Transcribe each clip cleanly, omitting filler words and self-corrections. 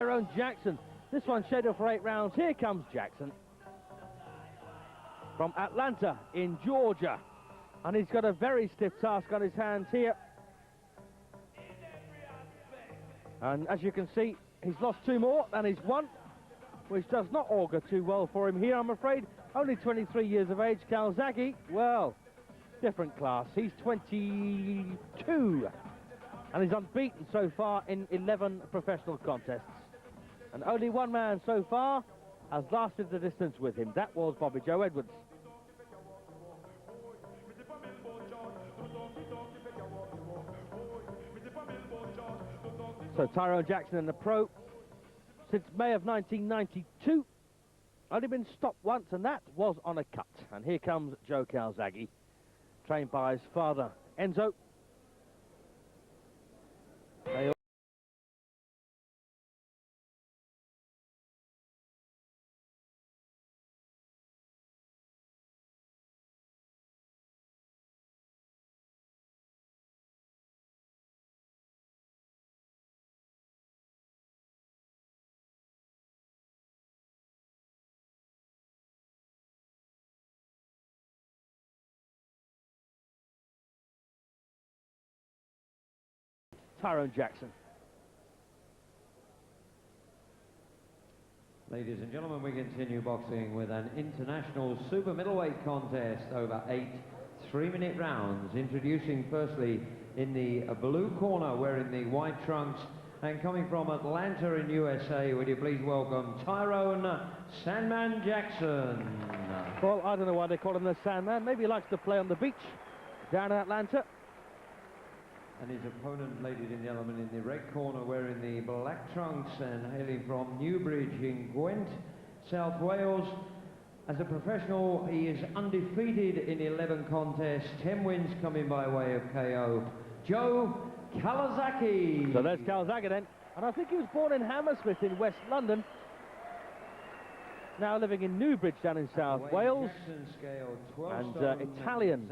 Tyrone Jackson. This one's scheduled for 8 rounds. Here comes Jackson from Atlanta in Georgia. And he's got a very stiff task on his hands here. And as you can see, he's lost 2 more than he's won, which does not augur too well for him here, I'm afraid. Only 23 years of age. CALZAGHE, well, different class. He's 22. And he's unbeaten so far in 11 professional contests. And only one man so far has lasted the distance with him. That was Bobby Joe Edwards. So Tyrone Jackson in the pro since May of 1992. Only been stopped once, and that was on a cut. And here comes Joe CALZAGHE, trained by his father, Enzo. Tyrone Jackson. Ladies and gentlemen, we continue boxing with an international super middleweight contest over 8 3-minute rounds. Introducing firstly in the blue corner, wearing the white trunks, and coming from Atlanta in USA, would you please welcome Tyrone Sandman Jackson. Well, I don't know why they call him the Sandman. Maybe he likes to play on the beach down in Atlanta. And his opponent, ladies and gentlemen, in the red corner, wearing the black trunks and hailing from Newbridge in Gwent, South Wales. As a professional, he is undefeated in 11 contests, 10 wins coming by way of KO. Joe CALZAGHE. So there's CALZAGHE then. And I think he was born in Hammersmith in West London. Now living in Newbridge down in South Wales. And Italian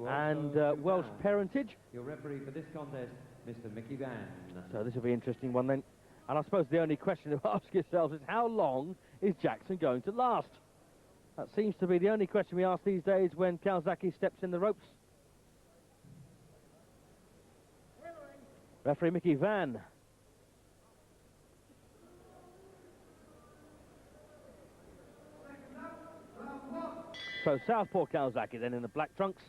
and Welsh parentage. Your referee for this contest, Mr. Mickey Van. So this will be an interesting one then. And I suppose the only question to ask yourselves is, how long is Jackson going to last? That seems to be the only question we ask these days when CALZAGHE steps in the ropes. Referee Mickey Van. So southpaw CALZAGHE then in the black trunks.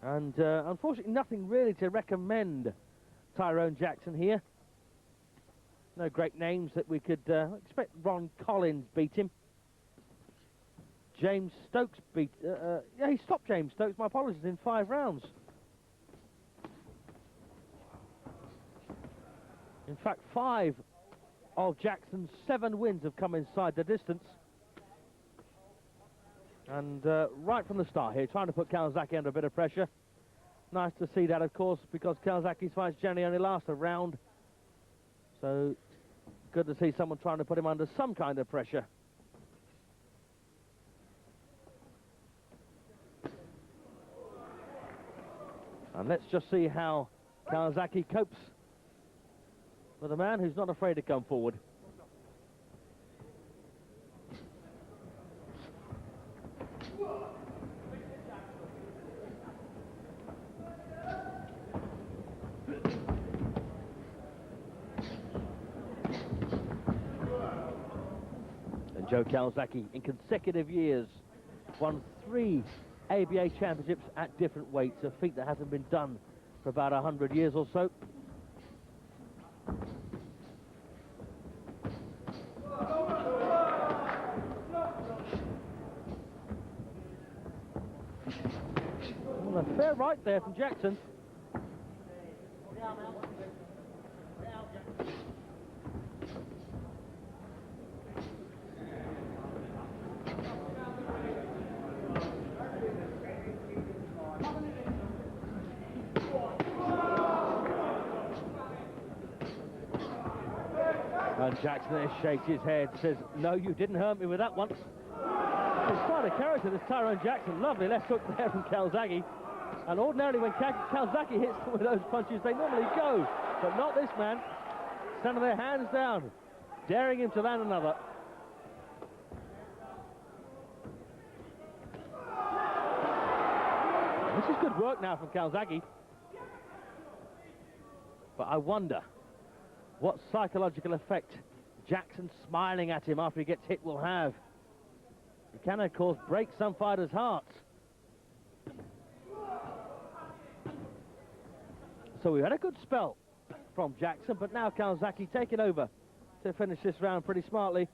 And unfortunately nothing really to recommend Tyrone Jackson here. No great names that we could expect. Ron Collins beat him. James Stokes beat... yeah, he stopped James Stokes, my apologies, in 5 rounds. In fact, 5 of Jackson's 7 wins have come inside the distance. And right from the start here, trying to put CALZAGHE under a bit of pressure. Nice to see that, of course, because CALZAGHE's fights generally only last a round. So good to see someone trying to put him under some kind of pressure. And let's just see how CALZAGHE copes with a man who's not afraid to come forward. And Joe CALZAGHE, in consecutive years, won 3 ABA championships at different weights, a feat that hasn't been done for about 100 years or so. Well, a fair right there from Jackson. And Jackson shakes his head, says, no, you didn't hurt me with that one. He's quite a character, this Tyrone Jackson. Lovely left hook there from CALZAGHE. And ordinarily when CALZAGHE hits them with those punches, they normally go. But not this man. Standing their hands down, daring him to land another. This is good work now from CALZAGHE. But I wonder what psychological effect Jackson smiling at him after he gets hit will have. He can, of course, break some fighters' hearts. So we had a good spell from Jackson, but now CALZAGHE taking over to finish this round pretty smartly.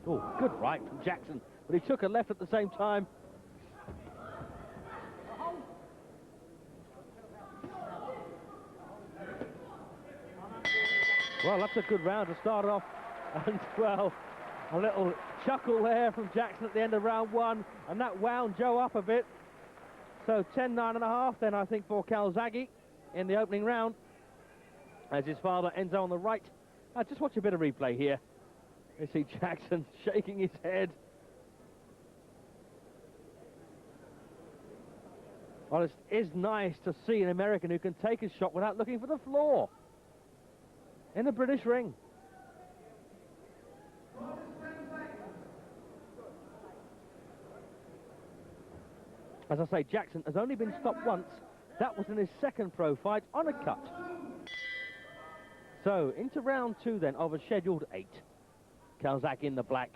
Oh, good right from Jackson, but he took a left at the same time. Well, that's a good round to start off, and well, a little chuckle there from Jackson at the end of round one, and that wound Joe up a bit. So 10-9.5 then, I think, for CALZAGHE in the opening round, as his father Enzo on the right. Just watch a bit of replay here. You see Jackson shaking his head. Well, it is nice to see an American who can take his shot without looking for the floor in the British ring. As I say, Jackson has only been stopped once. That was in his second pro fight on a cut. So, into round two then of a scheduled 8. CALZAGHE in the black.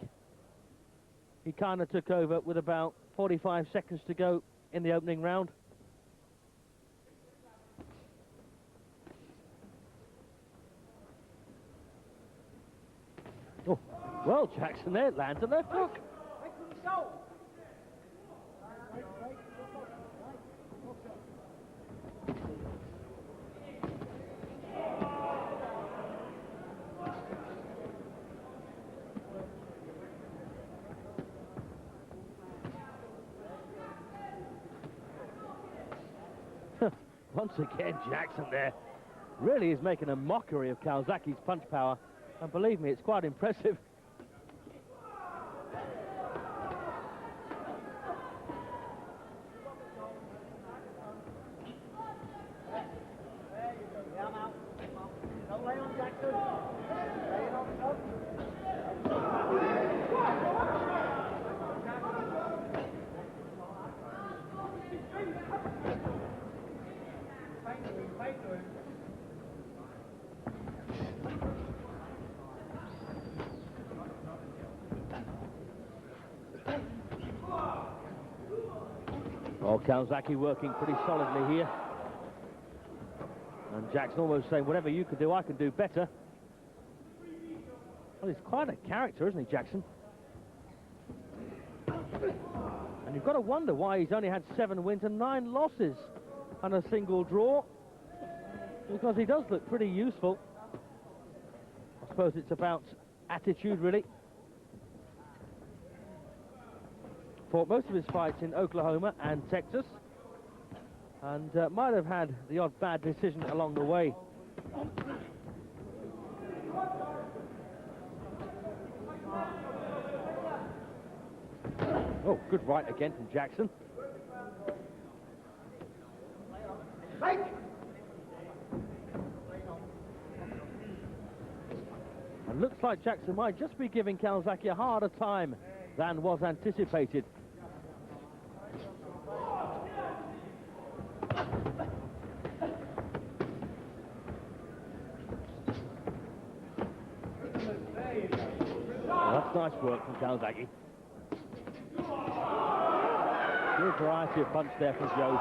He kind of took over with about 45 seconds to go in the opening round. Oh, well, Jackson there lands a left hook. Once again, Jackson there really is making a mockery of CALZAGHE's punch power. And believe me, it's quite impressive. Well, CALZAGHE working pretty solidly here. And Jackson almost saying, whatever you can do, I can do better. Well, he's quite a character, isn't he, Jackson? And you've got to wonder why he's only had 7 wins and 9 losses and a single draw. Because he does look pretty useful. I suppose it's about attitude, really. Fought most of his fights in Oklahoma and Texas, and might have had the odd bad decision along the way. Oh, good right again from Jackson. And looks like Jackson might just be giving CALZAGHE a harder time than was anticipated. Well, that's nice work from CALZAGHE. Good variety of punch there from Joe.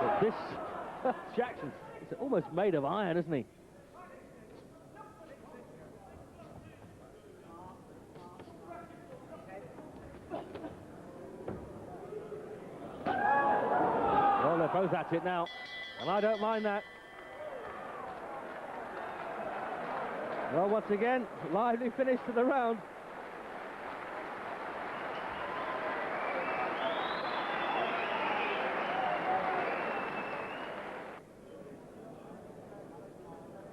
But this Jackson is almost made of iron, isn't he? Well, they're both at it now, and I don't mind that. Well, once again, lively finish to the round.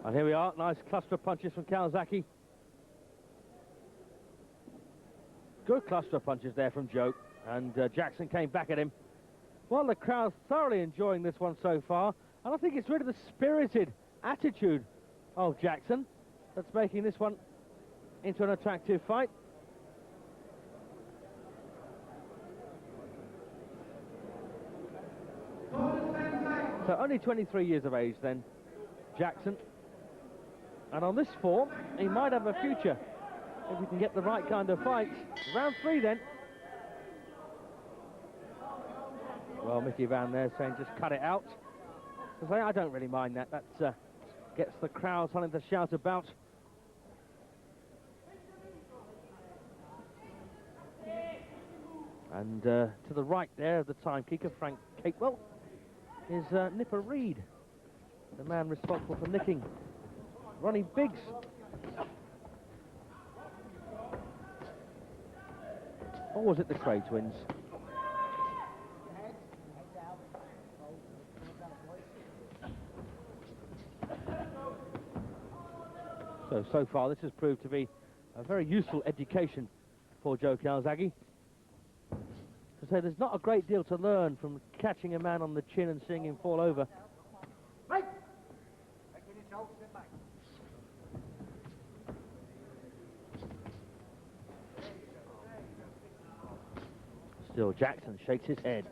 And here we are, nice cluster of punches from CALZAGHE. cluster of punches there from Joe, and Jackson came back at him. Well, the crowd's thoroughly enjoying this one so far, and I think it's really the spirited attitude of Jackson that's making this one into an attractive fight. So only 23 years of age then, Jackson. And on this form, he might have a future if he can get the right kind of fights. Round 3 then. Well, Mickey Van there saying just cut it out. So I don't really mind that. That gets the crowd something to shout about. And to the right there of the timekeeper, Frank Capewell, is Nipper Reed, the man responsible for nicking Ronnie Biggs. Or was it the Cray twins? So far this has proved to be a very useful education for Joe CALZAGHE. To say there's not a great deal to learn from catching a man on the chin and seeing him fall over. Still Jackson shakes his head.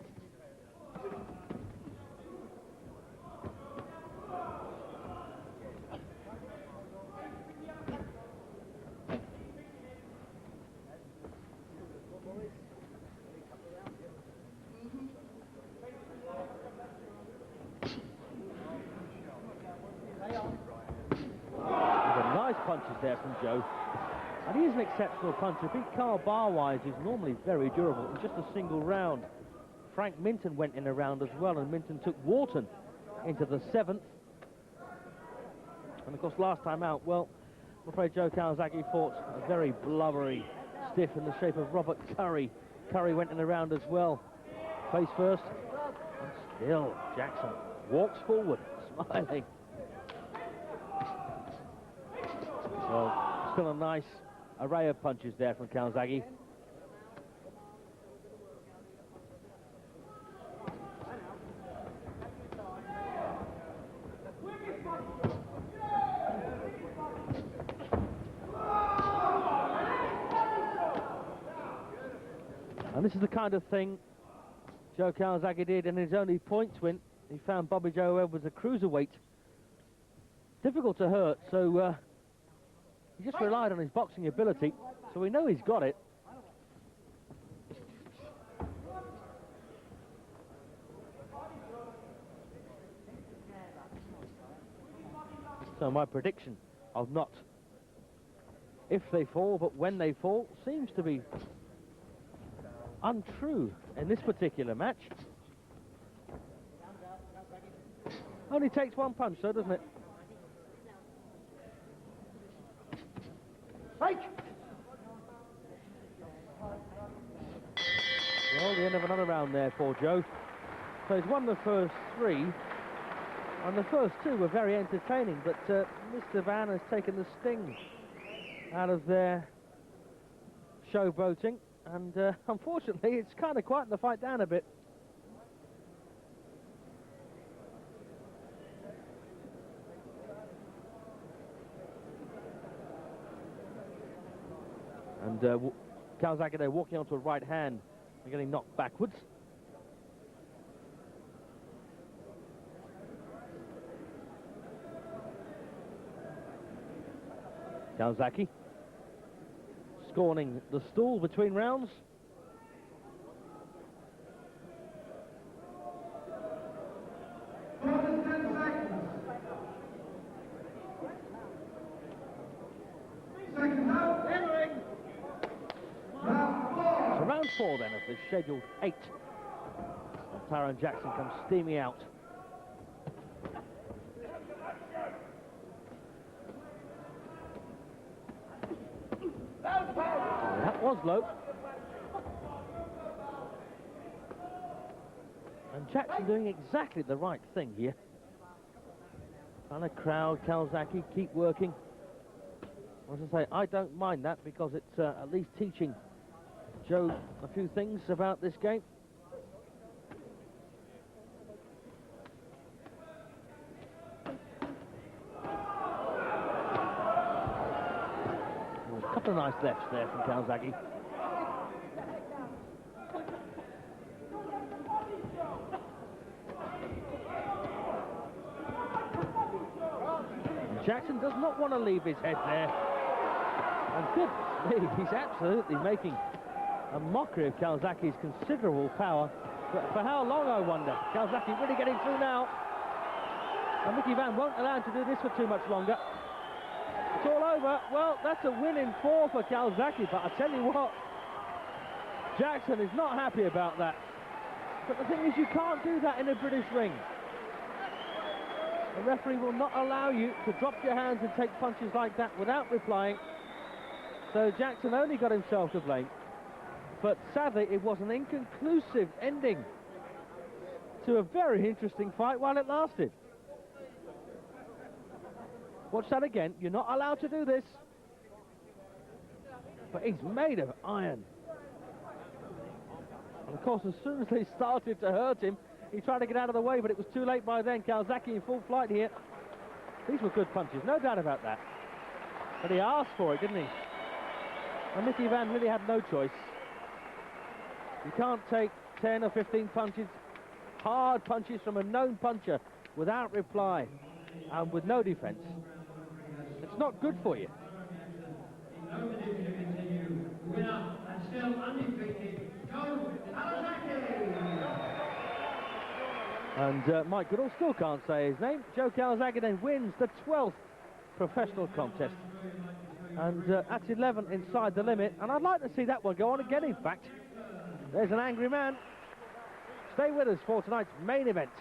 Punches there from Joe, and he is an exceptional puncher. Big Carl bar-wise is normally very durable in just a single round. Frank Minton went in a round as well, and Minton took Wharton into the 7th. And of course last time out, well, I'm afraid Joe CALZAGHE fought a very blubbery stiff in the shape of Robert Curry. Curry went in a round as well, face first, and still Jackson walks forward smiling. Well, still a nice array of punches there from CALZAGHE. And this is the kind of thing Joe CALZAGHE did in his only points win. He found Bobby Joe Edwards a cruiserweight difficult to hurt, so he just relied on his boxing ability, so we know he's got it. So my prediction of not if they fall, but when they fall, seems to be untrue in this particular match. Only takes one punch, though, doesn't it? Well, the end of another round there for Joe. So he's won the first 3, and the first 2 were very entertaining, but Mr. Van has taken the sting out of their showboating, and unfortunately it's kind of quieting the fight down a bit. And CALZAGHE there walking onto a right hand and getting knocked backwards. CALZAGHE scorning the stool between rounds. Round 4 then of the scheduled 8. And Tyrone Jackson comes steaming out. That was low. And Jackson doing exactly the right thing here. And the crowd, CALZAGHE, keep working. As I say, I don't mind that because it's at least teaching Joe, a few things about this game. A couple of nice lefts there from CALZAGHE. Jackson does not want to leave his head there. And goodness me, he's absolutely making a mockery of CALZAGHE's considerable power. But for how long, I wonder? CALZAGHE really getting through now. And Mickey Van won't allow him to do this for too much longer. It's all over. Well, that's a win in 4 for CALZAGHE, but I tell you what, Jackson is not happy about that. But the thing is, you can't do that in a British ring. The referee will not allow you to drop your hands and take punches like that without replying. So Jackson only got himself to blame. But sadly, it was an inconclusive ending to a very interesting fight while it lasted. Watch that again. You're not allowed to do this. But he's made of iron. And of course, as soon as they started to hurt him, he tried to get out of the way, but it was too late by then. CALZAGHE in full flight here. These were good punches, no doubt about that. But he asked for it, didn't he? And Mickey Van really had no choice. You can't take 10 or 15 punches, hard punches from a known puncher without reply and with no defence. It's not good for you. Winner and still undefeated, Joe CALZAGHE. And Mike Goodall still can't say his name. Joe CALZAGHE then wins the 12th professional contest. And that's 11 inside the limit. And I'd like to see that one go on again, in fact. There's an angry man. Stay with us for tonight's main event.